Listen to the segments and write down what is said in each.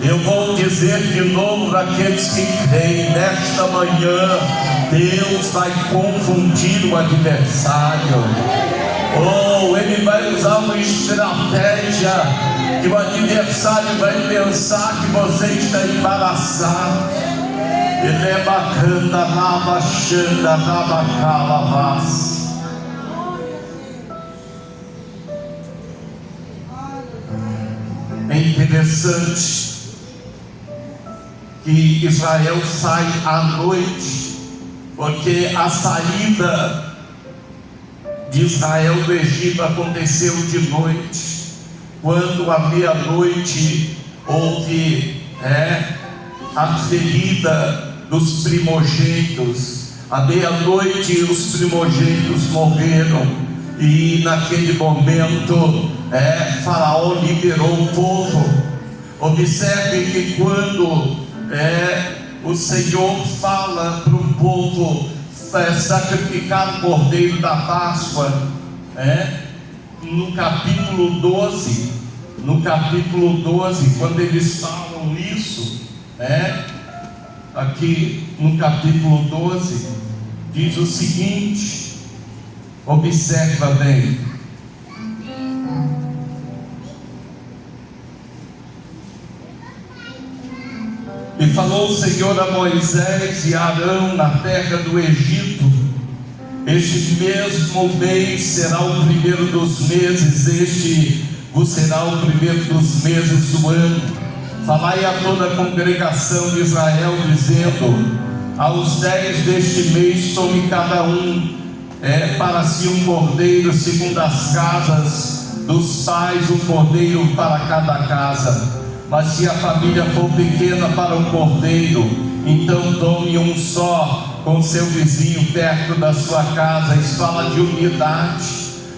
Eu vou dizer de novo para aqueles que creem, nesta manhã Deus vai confundir o adversário. Ele vai usar uma estratégia que o adversário vai pensar que você está embaraçado. Ele é bacana, lava, xanda, lava, calavas. É interessante que Israel sai à noite, porque a saída de Israel do Egito aconteceu de noite. Quando à meia-noite houve a ferida dos primogênitos, à meia-noite os primogênitos morreram, e naquele momento Faraó liberou o povo. Observe que quando o Senhor fala para o povo sacrificar o cordeiro da Páscoa, no capítulo 12, quando eles falam isso, aqui no capítulo 12, diz o seguinte, observa bem. E falou o Senhor a Moisés e a Arão na terra do Egito: este mesmo mês será o primeiro dos meses, este vos será o primeiro dos meses do ano. Falai a toda a congregação de Israel, dizendo: aos 10 deste mês tome cada um para si um cordeiro, segundo as casas dos pais, um cordeiro para cada casa. Mas se a família for pequena para um cordeiro, então tome um só com seu vizinho perto da sua casa. Isso fala de unidade,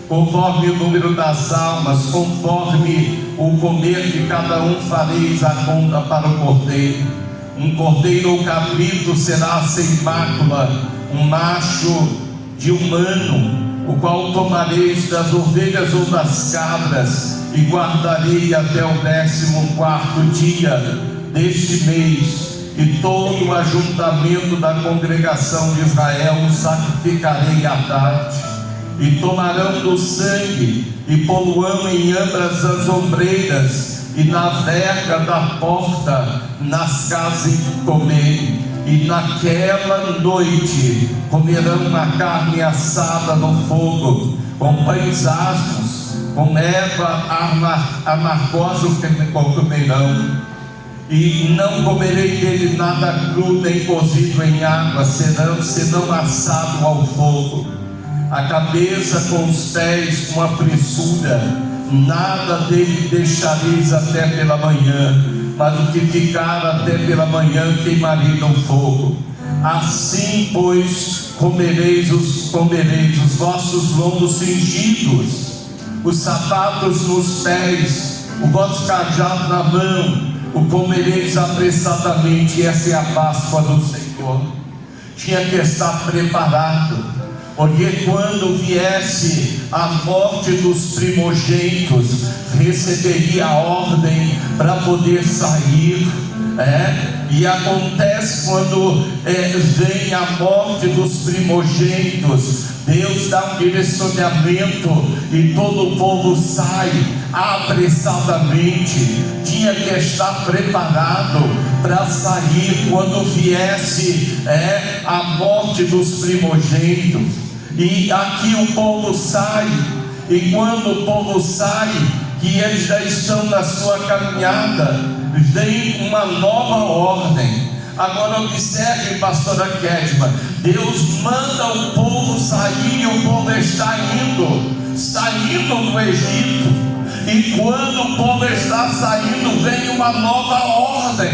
conforme o número das almas, conforme o comer de cada um fareis a conta para o cordeiro. Um cordeiro ou cabrito será sem mácula, um macho de um ano, o qual tomareis das ovelhas ou das cabras, e guardarei até o 14º dia deste mês, e todo o ajuntamento da congregação de Israel o sacrificarei à tarde. E tomarão do sangue, e poluão em ambas as ombreiras, e na verga da porta, nas casas em comer. E naquela noite comerão a carne assada no fogo, com pães asmos, com erva amargosa comerão. E não comerei dele nada cru, nem cozido em água, senão assado ao fogo. A cabeça com os pés com a frissura, nada dele deixareis até pela manhã, mas o que ficar até pela manhã queimarei no fogo. Assim, pois, comereis os vossos lombos cingidos, os sapatos nos pés, o vosso cajado na mão, o comereis apressadamente. Essa é a Páscoa do Senhor. Tinha que estar preparado, porque quando viesse a morte dos primogênitos, receberia a ordem para poder sair. E acontece quando vem a morte dos primogênitos, Deus dá um direcionamento e todo o povo sai apressadamente. Tinha que estar preparado para sair quando viesse a morte dos primogênitos. E aqui o povo sai, e quando o povo sai, que eles já estão na sua caminhada, vem uma nova ordem. Agora observe, pastora Kedma, Deus manda o povo sair, e o povo está indo do Egito, e quando o povo está saindo, vem uma nova ordem: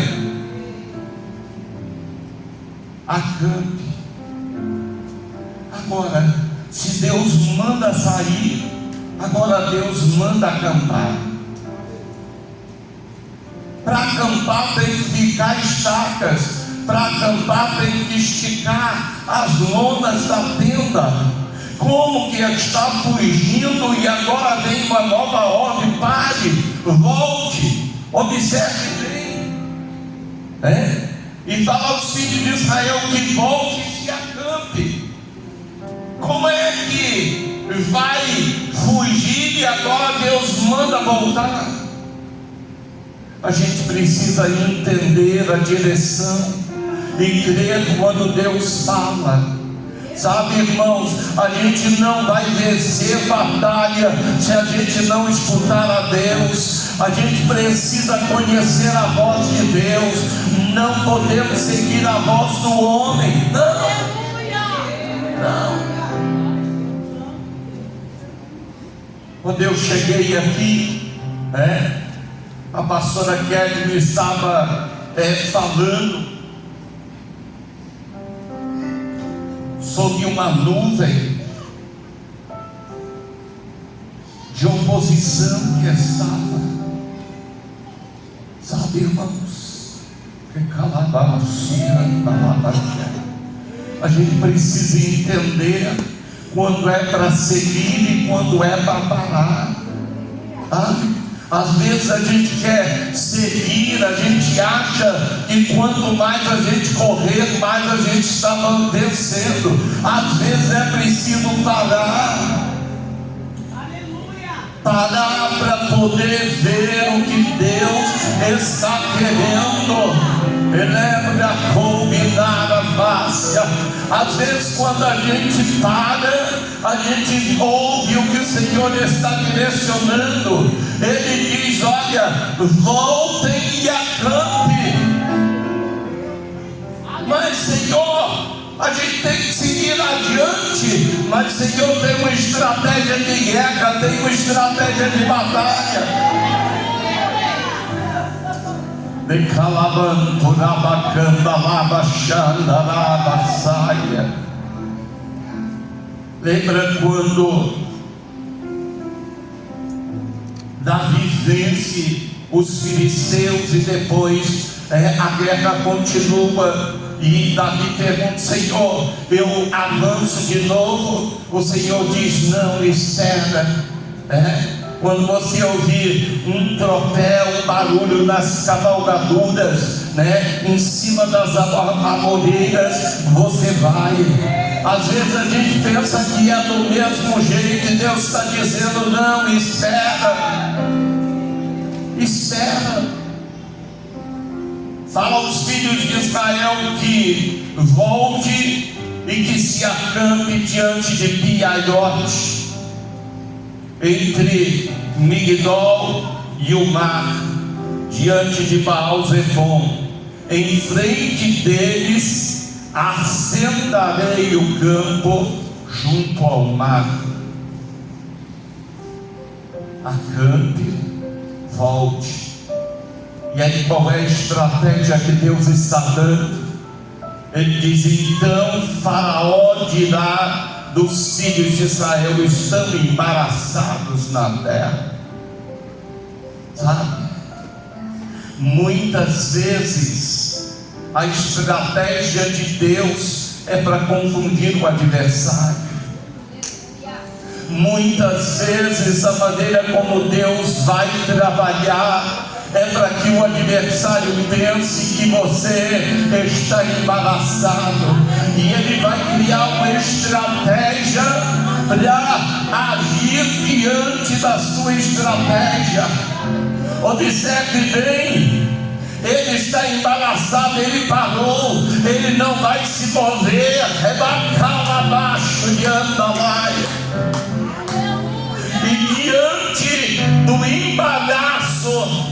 acampe. Agora, se Deus manda sair, agora Deus manda acampar. Para acampar tem que ficar estacas, para acampar tem que esticar as lonas da tenda. Como que está fugindo e agora vem uma nova ordem? Pare, volte, observe bem, e fala aos filhos de Israel que volte e se acampe. Como é que vai fugir e agora Deus manda voltar? A gente precisa entender a direção e crer quando Deus fala. Sabe, irmãos, a gente não vai vencer batalha se a gente não escutar a Deus. A gente precisa conhecer a voz de Deus. Não podemos seguir a voz do homem. Não. Quando eu cheguei aqui, a pastora Kelly me estava falando sobre uma nuvem de oposição que estava, sabe, irmãos, a gente precisa entender quando é para seguir e quando é para parar. Às vezes a gente quer seguir, a gente acha que quanto mais a gente correr, mais a gente está vencendo. Às vezes é preciso parar. Parar para poder ver o que Deus está querendo. Lembra combinar a face. Às vezes quando a gente para, a gente ouve o que o Senhor está direcionando. Ele diz: olha, voltem e acampe. Mas Senhor, a gente tem que seguir adiante. Mas Senhor, tem uma estratégia de guerra, tem uma estratégia de batalha. De calabanturabacanda labaxandarabassaia. Lembra quando Davi vence os filisteus e depois a guerra continua e Davi pergunta: Senhor, eu avanço de novo? O Senhor diz: não, espera. Quando você ouvir um tropel, um barulho nas cavalgaduras, em cima das amoreiras, você vai. Às vezes a gente pensa que é do mesmo jeito e Deus está dizendo: não, espera. Espera. Fala aos filhos de Israel que volte e que se acampe diante de Piaiote, entre Migdol e o mar, diante de Baal-Zephon. Em frente deles assentarei o campo junto ao mar. Acampe, volte. E aí qual é a estratégia que Deus está dando? Ele diz: então Faraó dirá dos filhos de Israel: estão embaraçados na terra. Sabe? Muitas vezes a estratégia de Deus é para confundir o adversário. Muitas vezes a maneira como Deus vai trabalhar é para que o adversário pense que você está embaraçado, e ele vai criar uma estratégia para agir diante da sua estratégia. Observe bem, ele está embaraçado, ele parou, ele não vai se mover. Rebacala abaixo e anda lá. E diante do embaraço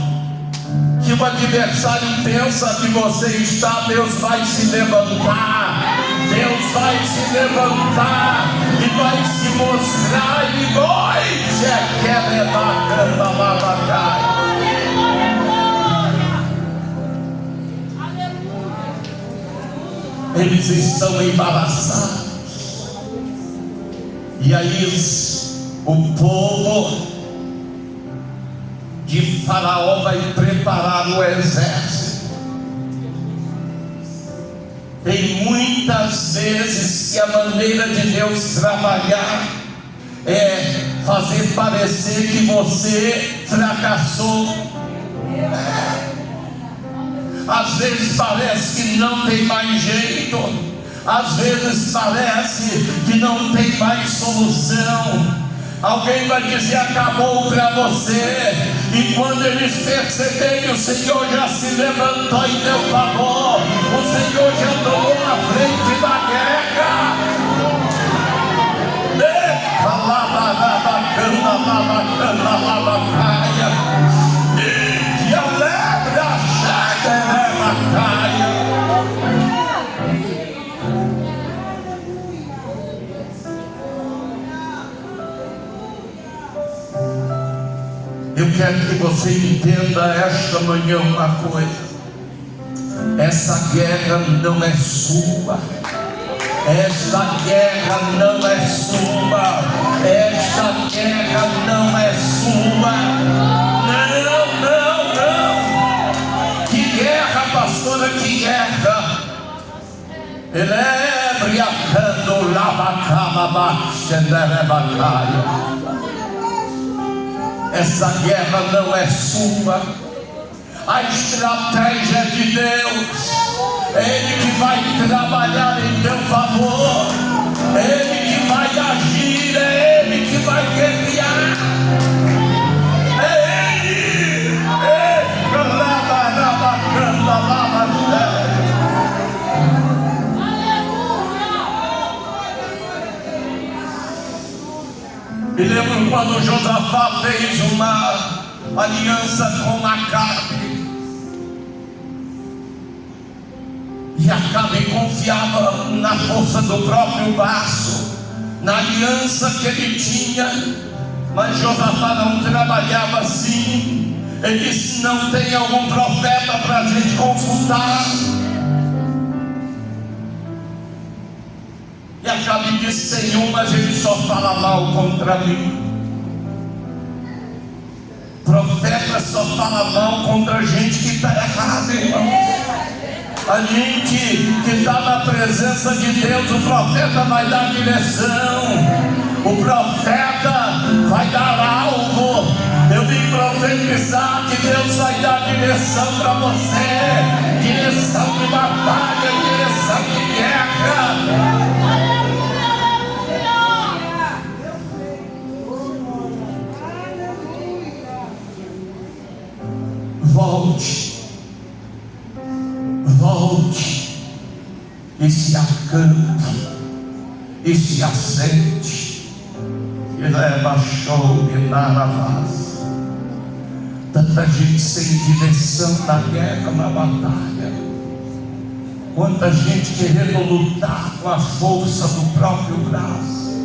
que o adversário pensa que você está, Deus vai se levantar. Deus vai se levantar e vai se mostrar. E noite é que é bacana lá. Eles estão embaraçados. E aí o povo de Faraó vai preparar o exército. Tem muitas vezes que a maneira de Deus trabalhar é fazer parecer que você fracassou. Às vezes parece que não tem mais jeito, às vezes parece que não tem mais solução. Alguém vai dizer acabou para você, e quando eles perceberem que o Senhor já se levantou em teu favor, o Senhor já tomou na frente da guerra. E alegra a Macaia. Eu quero que você entenda esta manhã uma coisa: essa guerra não é sua, esta guerra não é sua, esta guerra não é sua. Não, não, não. Que guerra, pastora, que guerra? Elebriacando lavacama. Essa guerra não é sua, a estratégia é de Deus. É Ele que vai trabalhar em teu favor, é Ele que vai agir, é Ele que vai guerrear, é Ele. Me lembro quando Josafá fez uma aliança com Acabe, e Acabe confiava na força do próprio braço, na aliança que ele tinha. Mas Josafá não trabalhava assim. Ele disse: não tem algum profeta para a gente consultar? E Acabe disse: tem um, mas ele só fala mal contra mim. Profeta só fala mal contra gente que está errada, irmão. A gente que está na presença de Deus, o profeta vai dar direção, o profeta vai dar alvo. Eu vim profetizar que Deus vai dar direção para você, direção de batalha, direção de guerra. Volte e se acampe e se assente, e leva show e naravaz. Tanta gente sem direção na guerra, na batalha, quanta gente querendo lutar com a força do próprio braço.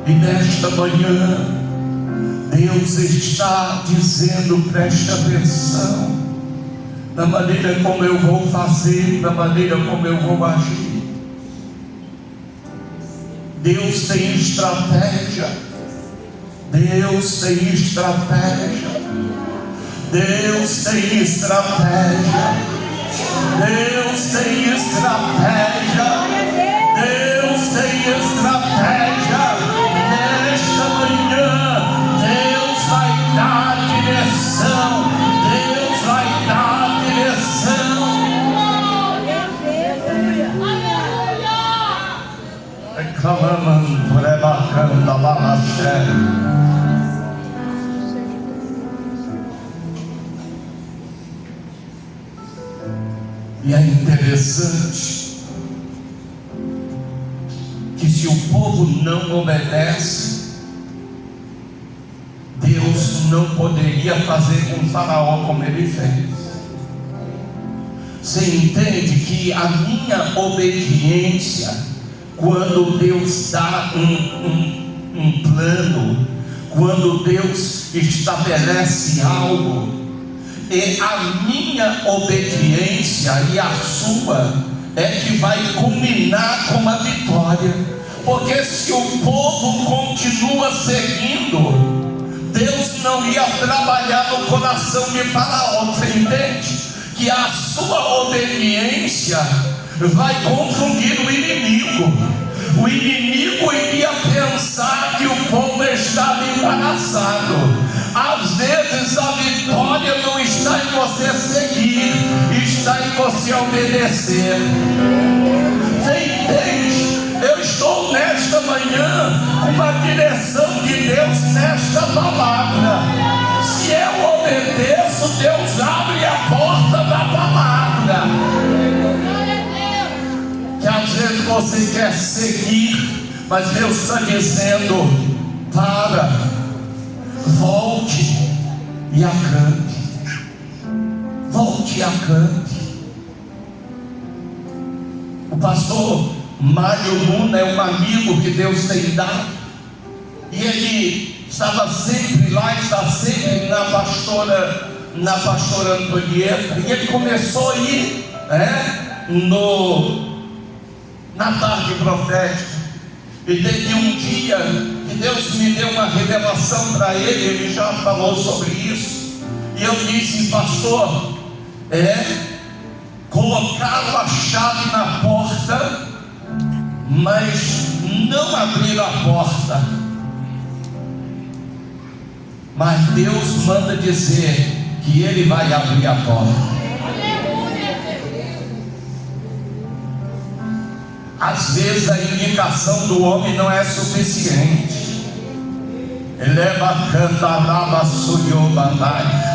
E nesta manhã Deus está dizendo: preste atenção na maneira como eu vou fazer, na maneira como eu vou agir. Deus tem estratégia, Deus tem estratégia, Deus tem estratégia, Deus tem estratégia, Deus tem estratégia. Nesta manhã Deus vai dar direção, Deus vai dar direção. Reclamando, rebacando a lavaché. E é interessante que se o povo não obedece, Deus não poderia fazer com Faraó como ele fez. Você entende que a minha obediência, quando Deus dá um plano, quando Deus estabelece algo, e a minha obediência e a sua é que vai culminar com a vitória. Porque se o povo continua seguindo, Deus não ia trabalhar no coração de Faraó. Você entende? Que a sua obediência vai confundir o inimigo. o inimigo iria pensar que o povo estava embaraçado. Às vezes a vitória não está em você seguir, está em você obedecer. Você entende? Eu estou nesta manhã com uma direção de Deus nesta palavra. Se eu obedeço, Deus abre a porta da palavra. Que às vezes você quer seguir, mas Deus está dizendo: para, volte e acampe. Volte e acampe. O pastor Mário Luna é um amigo que Deus tem dado, e ele estava sempre lá, está sempre na pastora Antonieta, e ele começou a ir na tarde profética. E teve um dia que Deus me deu uma revelação para ele já falou sobre isso, e eu disse: pastor, colocaram a chave na porta, mas não abriram a porta. Mas Deus manda dizer que Ele vai abrir a porta. Às vezes a indicação do homem não é suficiente.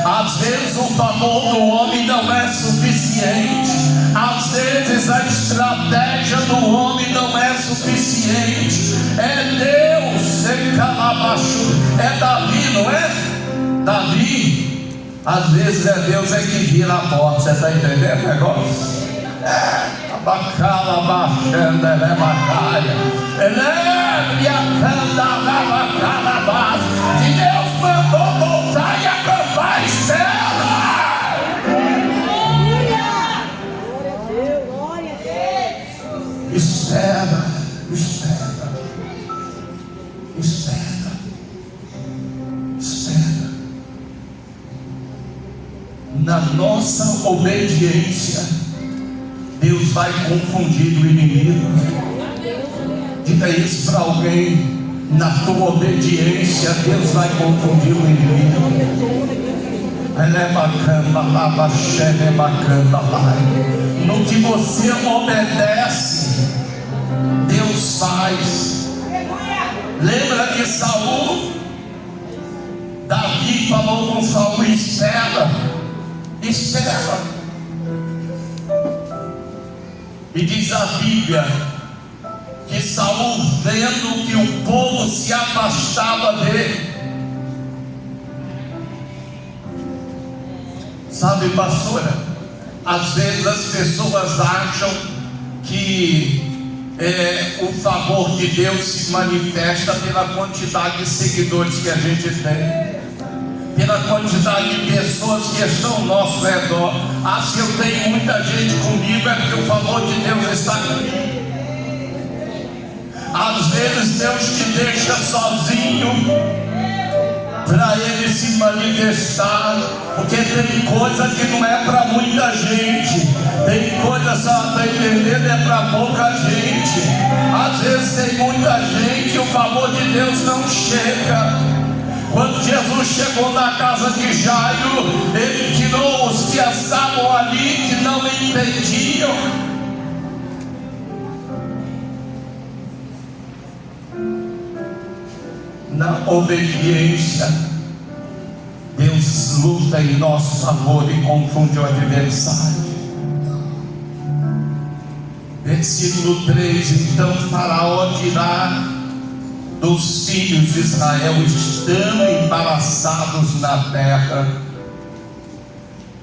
Às vezes o favor do homem não é suficiente. Às vezes a estratégia do homem não é suficiente. É Deus, é Davi, não é? Davi, às vezes é Deus que vira a porta. Você está entendendo o negócio? Que Deus mandou voltar e acampar. Espera, na nossa obediência, Deus vai confundir o inimigo. Diga isso para alguém: na tua obediência, Deus vai confundir o inimigo. No que você obedece, Deus faz. Lembra de Saul? Davi falou com Saul: espera. E diz a Bíblia que Saul, vendo que o povo se afastava dele, sabe, pastora, às vezes as pessoas acham que o favor de Deus se manifesta pela quantidade de seguidores que a gente tem, pela quantidade de pessoas que estão ao nosso redor. Se eu tenho muita gente comigo, é porque o favor de Deus está comigo. Às vezes Deus te deixa sozinho para Ele se manifestar, porque tem coisa que não é para muita gente, tem coisa, só está entendendo, é para pouca gente. Às vezes tem muita gente e o favor de Deus não chega. Quando Jesus chegou na casa de Jairo, Ele tirou os que estavam ali, que não entendiam. Na obediência, Deus luta em nosso favor e confunde o adversário. Versículo 3: então Faraó dirá dos filhos de Israel: estão embaraçados na terra.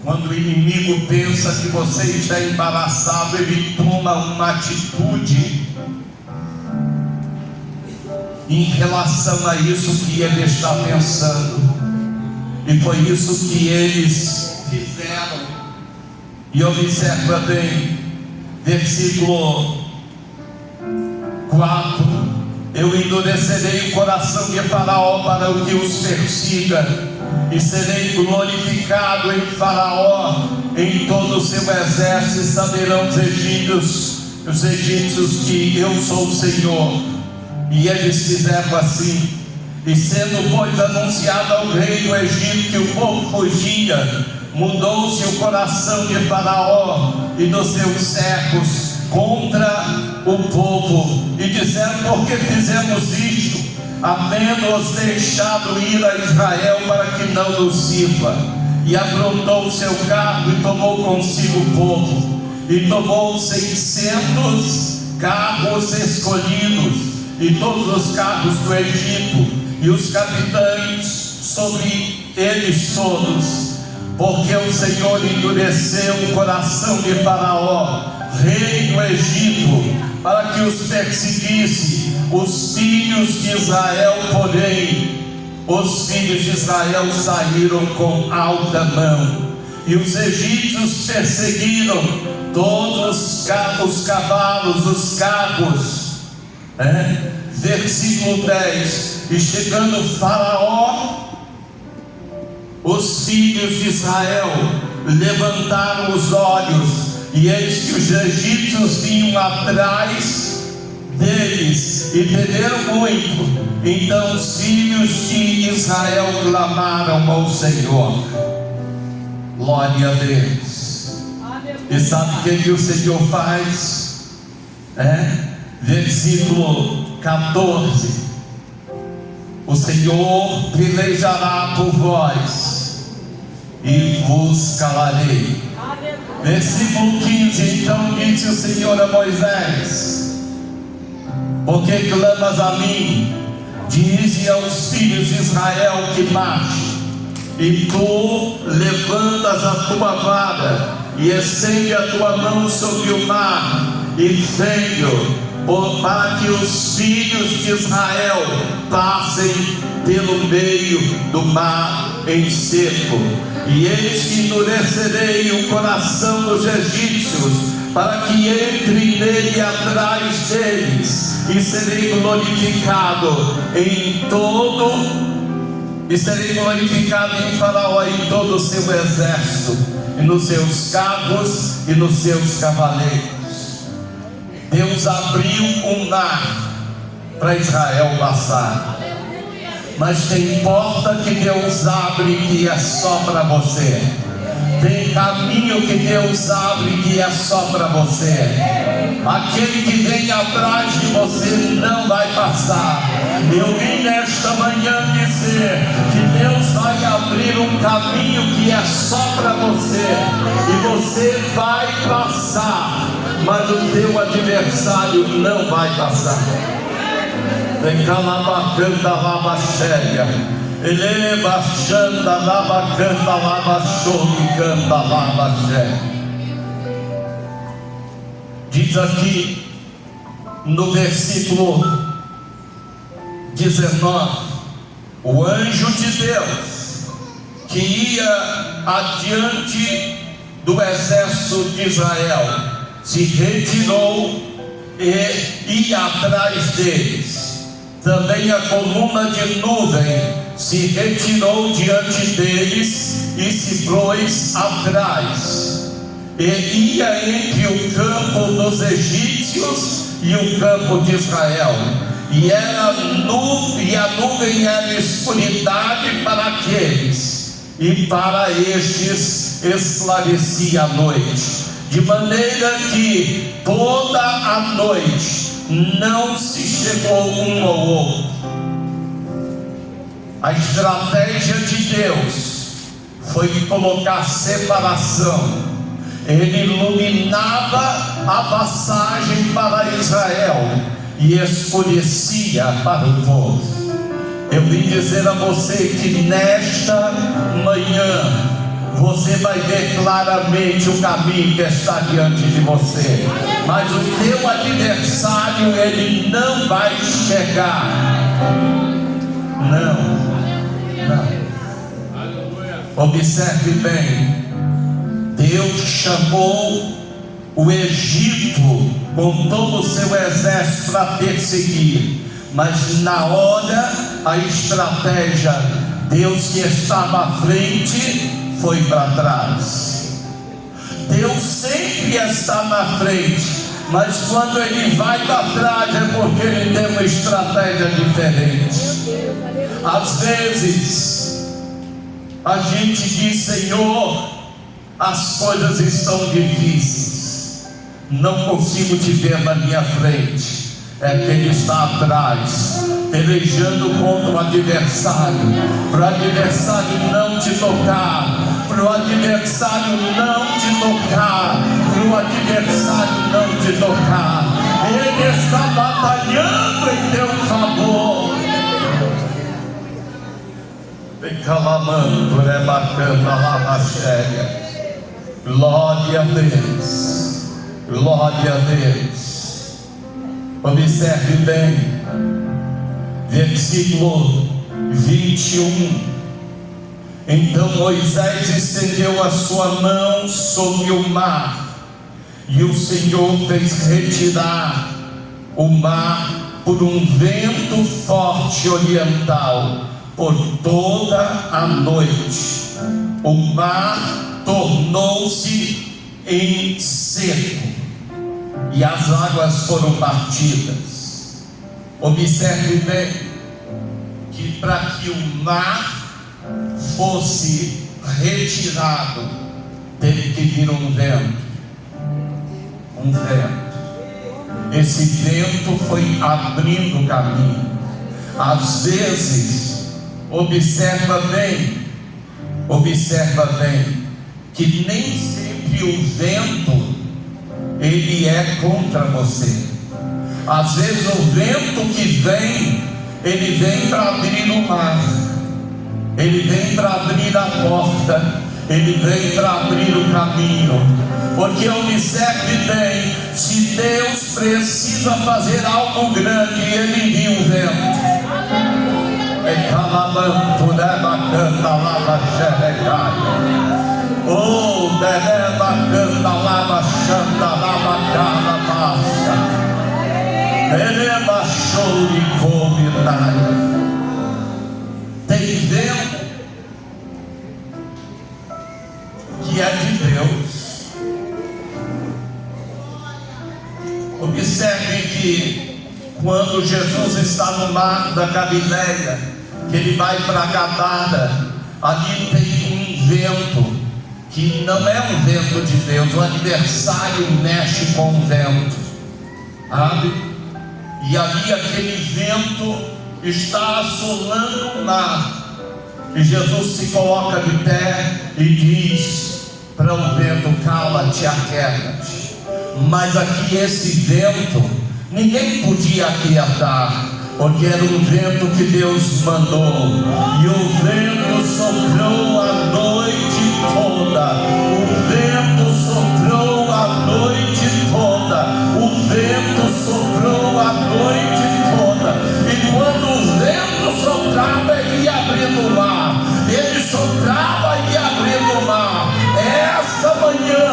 Quando o inimigo pensa que você está embaraçado, ele toma uma atitude em relação a isso que ele está pensando, e foi isso que eles fizeram. E observa bem, versículo 4: eu endurecerei o coração de Faraó para o que os persiga, e serei glorificado em Faraó, em todo o seu exército, e saberão os egípcios os egípcios que eu sou o Senhor, e eles fizeram assim. E sendo, pois, anunciado ao rei do Egito que o povo fugia, mudou-se o coração de Faraó e dos seus servos contra o povo, e disseram: por que fizemos isto, havendo-os deixado ir a Israel para que não nos sirva? E aprontou o seu carro e tomou consigo o povo, e tomou 600 carros escolhidos, e todos os carros do Egito, e os capitães sobre eles todos, porque o Senhor endureceu o coração de Faraó, rei do Egito, para que os perseguisse. Os filhos de Israel, porém, os filhos de Israel saíram com alta mão, e os egípcios perseguiram todos os cavalos, os carros. Versículo 10: e chegando Faraó, os filhos de Israel levantaram os olhos, e eis que os egípcios vinham atrás deles, e temeram muito. Então os filhos de Israel clamaram ao Senhor. Glória a Deus. E sabe o que o Senhor faz? Versículo 14: o Senhor pelejará por vós, e vos calarei. Versículo 15: então disse o Senhor a Moisés: por que clamas a mim? Dize aos filhos de Israel que marche. E tu levantas a tua vara, e estende a tua mão sobre o mar, e fende-o, para que os filhos de Israel passem pelo meio do mar em seco. E eis que endurecerei o coração dos egípcios, para que entrem nele atrás deles, e serei glorificado em Faraó e em todo o seu exército, e nos seus carros e nos seus cavaleiros. Deus abriu um mar para Israel passar, mas tem porta que Deus abre que é só para você. Tem caminho que Deus abre que é só para você. Aquele que vem atrás de você não vai passar. Eu vim nesta manhã dizer que Deus vai abrir um caminho que é só para você, e você vai passar, mas o teu adversário não vai passar. Vem cá, labacanda, labaxéria. Eleva, xanda, labacanda, labaxoricanda, labaxé. Diz aqui no versículo 19: o anjo de Deus que ia adiante do exército de Israel se retirou e ia atrás deles. Também a coluna de nuvem se retirou diante deles e se pôs atrás, e ia entre o campo dos egípcios e o campo de Israel, e a nuvem era escuridade para aqueles, e para estes esclarecia a noite, de maneira que toda a noite não se chegou um ao outro. A estratégia de Deus foi colocar separação. Ele iluminava a passagem para Israel e escurecia para o povo. Eu vim dizer a você que nesta manhã você vai ver claramente o caminho que está diante de você, mas o teu adversário, ele não vai chegar. Não. Observe bem, Deus chamou o Egito com todo o seu exército para perseguir, mas na hora, a estratégia, Deus que estava à frente foi para trás. Deus sempre está na frente, mas quando ele vai para trás é porque ele tem uma estratégia diferente. Às vezes a gente diz: Senhor, as coisas estão difíceis, não consigo te ver na minha frente. É que ele está atrás, pelejando contra o adversário, para o adversário não te tocar, para o adversário não te tocar, para o adversário não te tocar. Ele está batalhando em teu favor. Vem calamando, é bacana lá na cheia. Glória a Deus, glória a Deus. Observe bem, versículo 21. Então Moisés estendeu a sua mão sobre o mar, e o Senhor fez retirar o mar por um vento forte oriental por toda a noite. O mar tornou-se em seco, e as águas foram partidas. Observe bem que para que o mar fosse retirado, teve que vir um vento. Um vento. Esse vento foi abrindo o caminho. Às vezes, observa bem, que nem sempre o vento ele é contra você. Às vezes o vento que vem, ele vem para abrir o mar, ele vem para abrir a porta, ele vem para abrir o caminho. Porque observe bem, se Deus precisa fazer algo grande, ele envia o vento. É calabanto, né, bacana lá na xerecaia. Oh, dereba canta lava chanta lava cala massa. Dereba show de combinai. Tem vento que é de Deus. Observe que quando Jesus está no mar da Galileia, que ele vai para Gadara, ali tem um vento que não é um vento de Deus. O adversário mexe com o vento, sabe? E ali aquele vento está assolando o mar, e Jesus se coloca de pé e diz para o vento: cala-te, aquieta-te. Mas aqui esse vento, ninguém podia aquietar, porque era um vento que Deus mandou, e o vento soprou a noite toda. O vento soprou a noite toda. O vento soprou a noite toda. E quando o vento soprava, ele ia abrindo o mar. Ele soprava e ia abrindo o mar. Essa manhã,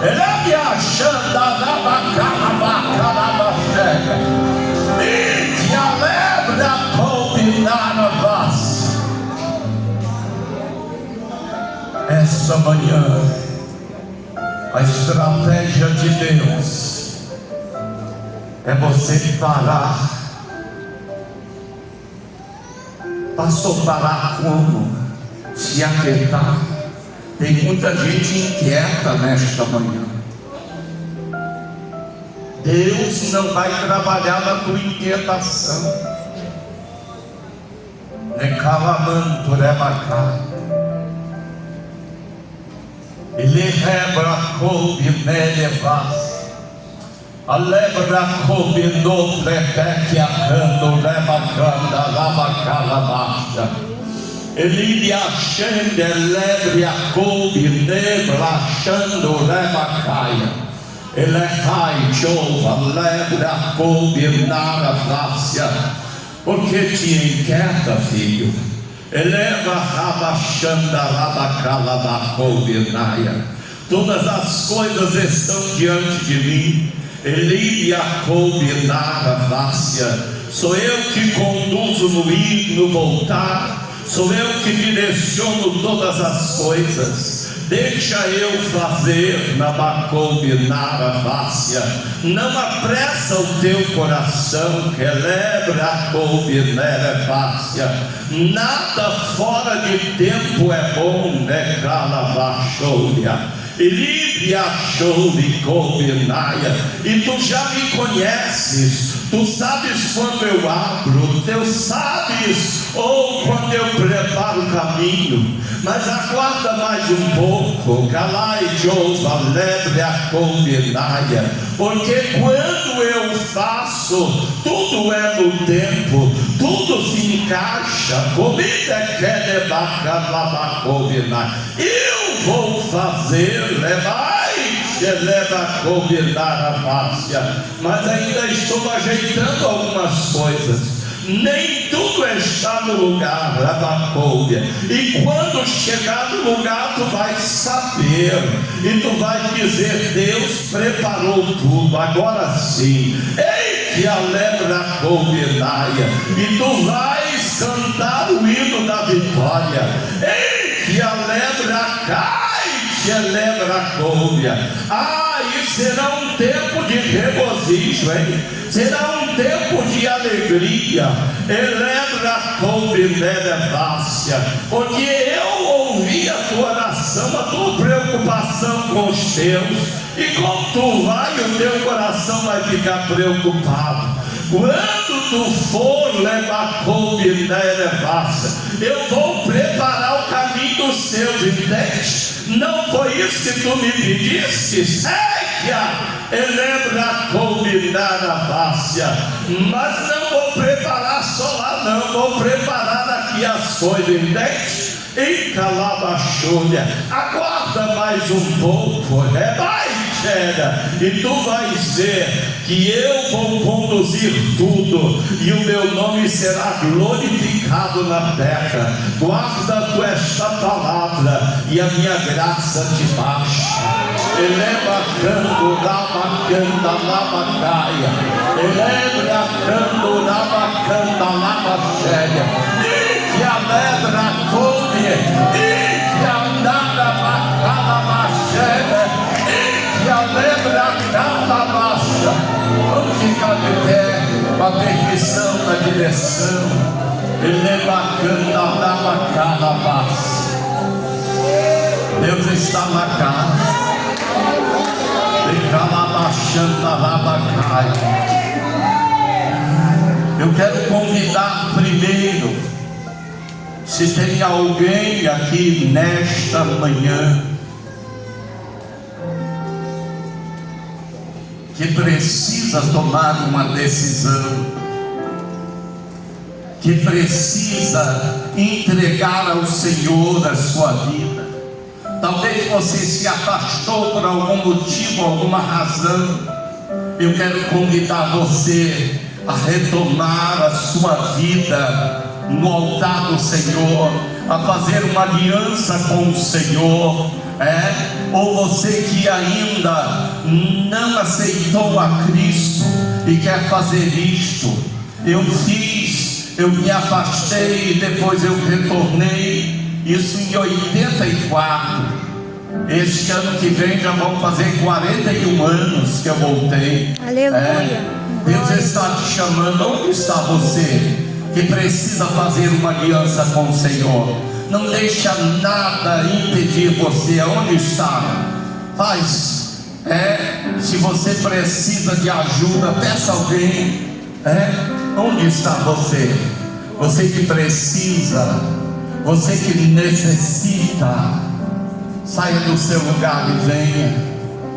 ele me achando na bacana, e que a lebra combinar a voz. Essa manhã, a estratégia de Deus é você parar. Pastor, parar como? Se aquietar. Tem muita gente inquieta nesta manhã. Deus não vai trabalhar na tua inquietação. Recalamando, rebacá. Ele rebra coube melevas. A lebra coube no plepeque acando, rebacanda, labacala baixa. Ele me achando, lebre a coube, nebra achando, rebacaia. Ele cai, chova, lebre a coube, nara flácia. Porque te inquieta, filho. Eleva rabachanda, rabacala, bacoube, naia. Todas as coisas estão diante de mim. Ele me coube, nara flácia. Sou eu que conduzo no ir, no voltar. sou eu que direciono todas as coisas. Deixa eu fazer na Bacombinara Vácia. Não apressa o teu coração, que lebra a Combinara Vácia. Nada fora de tempo é bom, né? Calavachouria. Livre achou de Combinaia. E tu já me conheces. Tu sabes quando eu abro, tu sabes, ou quando eu preparo o caminho. Mas aguarda mais um pouco, calai de ouva, lebre a Combinaia. Porque quando eu faço, tudo é no tempo, tudo se encaixa. Comida que é de bacalaba Combinaia. Eu vou fazer, levai. Leva a combinar a fácia, mas ainda estou ajeitando algumas coisas. Nem tudo está no lugar, Abacôbia. E quando chegar no lugar, tu vais saber, e tu vais dizer: Deus preparou tudo, agora sim. Ei, que alegra a Combinaia, e tu vais cantar o hino da vitória. Ei, que alegra a celebra a Cômbia. E será um tempo de regozijo, hein? Será um tempo de alegria. Elebra a Cômbia Vácia, porque eu ouvi a tua oração, a tua preocupação com os teus, e como tu vai, o teu coração vai ficar preocupado. Quando tu for levar a Cômbia Vácia, eu vou preparar o caminho dos seus, entende? Não foi isso que tu me pediste? Lembra a combinar a Vácia. Mas não vou preparar só lá, não. Vou preparar aqui as coisas, entende? Em Calabachulha. Aguarda mais um pouco, e tu vais ver que eu vou conduzir tudo, e o meu nome será glorificado na terra. Guarda tu esta palavra, e a minha graça te baixa. Eleva canto, labacanda, labacaia. Elebra canto, labacanda, labaxéria. E que alegra come, e que andada bacana maxéria. Lembra cada baixa. Vamos ficar de pé com a permissão na direção. Lembra cada baixa. Deus está na casa. Eu quero convidar primeiro, se tem alguém aqui nesta manhã que precisa tomar uma decisão, que precisa entregar ao Senhor a sua vida. Talvez você se afastou por algum motivo, alguma razão. Eu quero convidar você a retomar a sua vida no altar do Senhor, a fazer uma aliança com o Senhor. Ou você que ainda não aceitou a Cristo e quer fazer isto. Eu me afastei e depois eu retornei, isso em 84. Este ano que vem já vão fazer 41 anos que eu voltei. Aleluia. Deus está te chamando. Onde está você que precisa fazer uma aliança com o Senhor? Não deixa nada impedir você. Aonde está? Faz. Se você precisa de ajuda, peça alguém. Onde está você? Você que precisa, você que necessita, saia do seu lugar e venha.